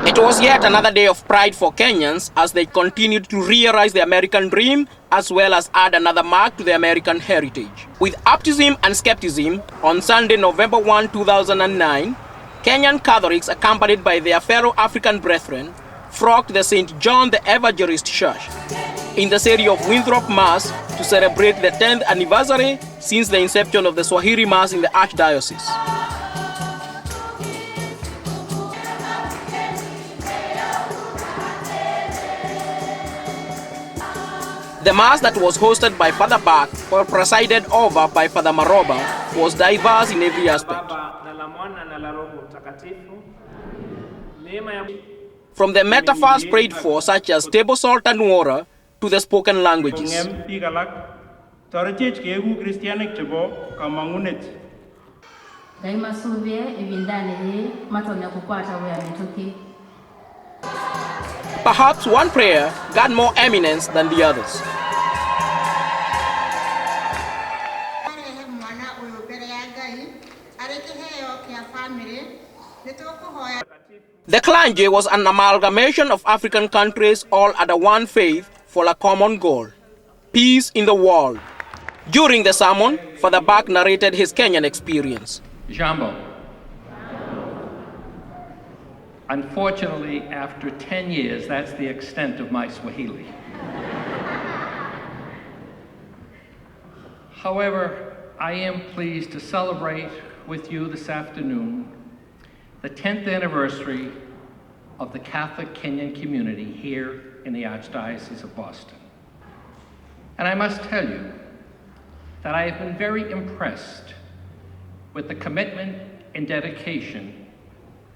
It was yet another day of pride for Kenyans as they continued to realize the American dream as well as add another mark to the American heritage. With optimism and skepticism, on Sunday, November 1, 2009, Kenyan Catholics, accompanied by their fellow African brethren, flocked the St. John the Evangelist Church in the city of Winthrop, Mass, to celebrate the 10th anniversary since the inception of the Swahili Mass in the Archdiocese. The Mass that was hosted by Father Bach or presided over by Father Maroba was diverse in every aspect. From the metaphors prayed for, such as table salt and water, to the spoken languages. Perhaps one prayer got more eminence than the others. The clergy was an amalgamation of African countries all under one faith for a common goal: peace in the world. During the sermon, Father Bach narrated his Kenyan experience. Jambo. Unfortunately, after 10 years, that's the extent of my Swahili. However, I am pleased to celebrate with you this afternoon the 10th anniversary of the Catholic Kenyan community here in the Archdiocese of Boston. And I must tell you that I have been very impressed with the commitment and dedication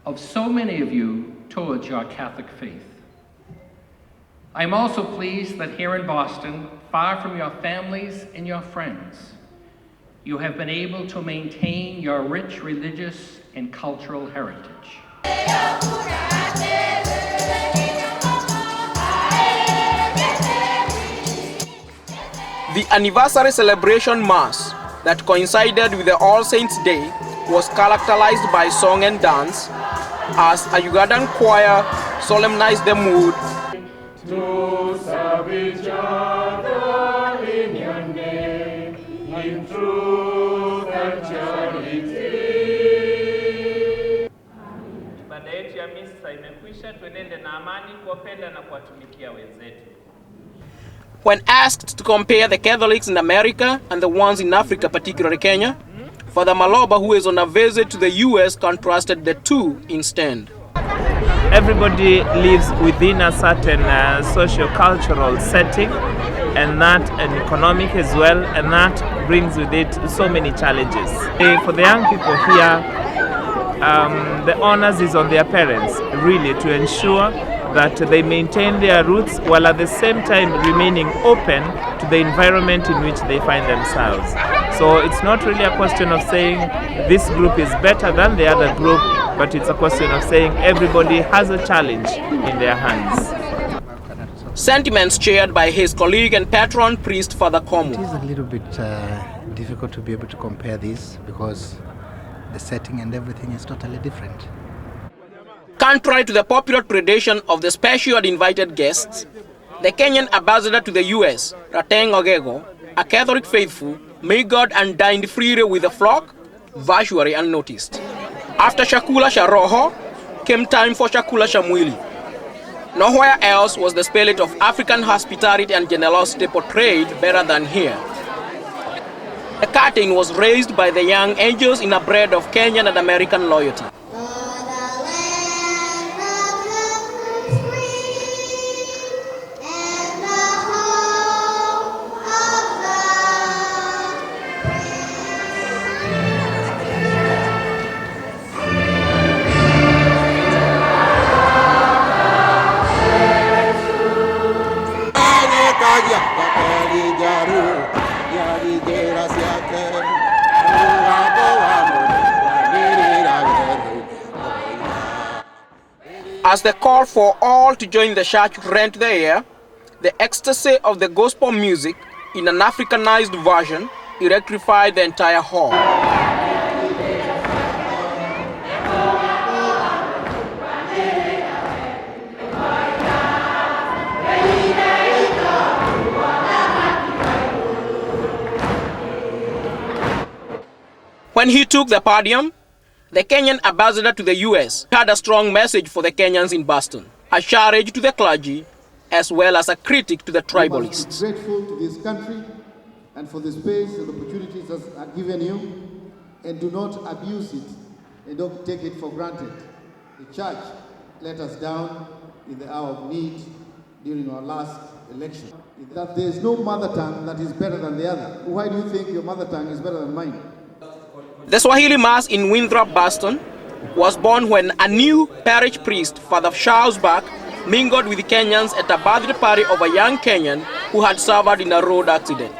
of so many of you towards your Catholic faith. I am also pleased that here in Boston, far from your families and your friends, you have been able to maintain your rich religious and cultural heritage. The anniversary celebration Mass that coincided with the All Saints' Day was characterized by song and dance as a Ugandan choir solemnized the mood to serve each other in your name, in truth and charity. Ibada yetu ya misa imekwisha, tuenende na amani kuwapenda na kuwatumikia wenzetu. When asked to compare the Catholics in America and the ones in Africa, particularly Kenya, Father Maloba, who is on a visit to the US, contrasted the two instead. Everybody lives within a certain socio-cultural setting, and that and economic as well, and that brings with it so many challenges. For the young people here, the onus is on their parents, really, to ensure that they maintain their roots while at the same time remaining open to the environment in which they find themselves. So it's not really a question of saying this group is better than the other group, but it's a question of saying everybody has a challenge in their hands. Sentiments shared by his colleague and patron priest Father Komu. It is a little bit difficult to be able to compare this because the setting and everything is totally different. Contrary to the popular tradition of the special and invited guests, the Kenyan ambassador to the US, Rateng Ogego, a Catholic faithful, mingled and dined freely with the flock, virtually unnoticed. After Chakula cha Roho, came time for Chakula cha Mwili. Nowhere else was the spirit of African hospitality and generosity portrayed better than here. The curtain was raised by the young angels in a bread of Kenyan and American loyalty. As the call for all to join the church rent the air, the ecstasy of the gospel music in an Africanized version electrified the entire hall. When he took the podium, the Kenyan ambassador to the US had a strong message for the Kenyans in Boston, a charge to the clergy, as well as a critic to the tribalists. We must be grateful to this country and for the space and opportunities that are given you, and do not abuse it and don't take it for granted. The church let us down in the hour of need during our last election. That there is no mother tongue that is better than the other. Why do you think your mother tongue is better than mine? The Swahili Mass in Winthrop, Boston, was born when a new parish priest, Father Charles Bach, mingled with Kenyans at a birthday party of a young Kenyan who had suffered in a road accident.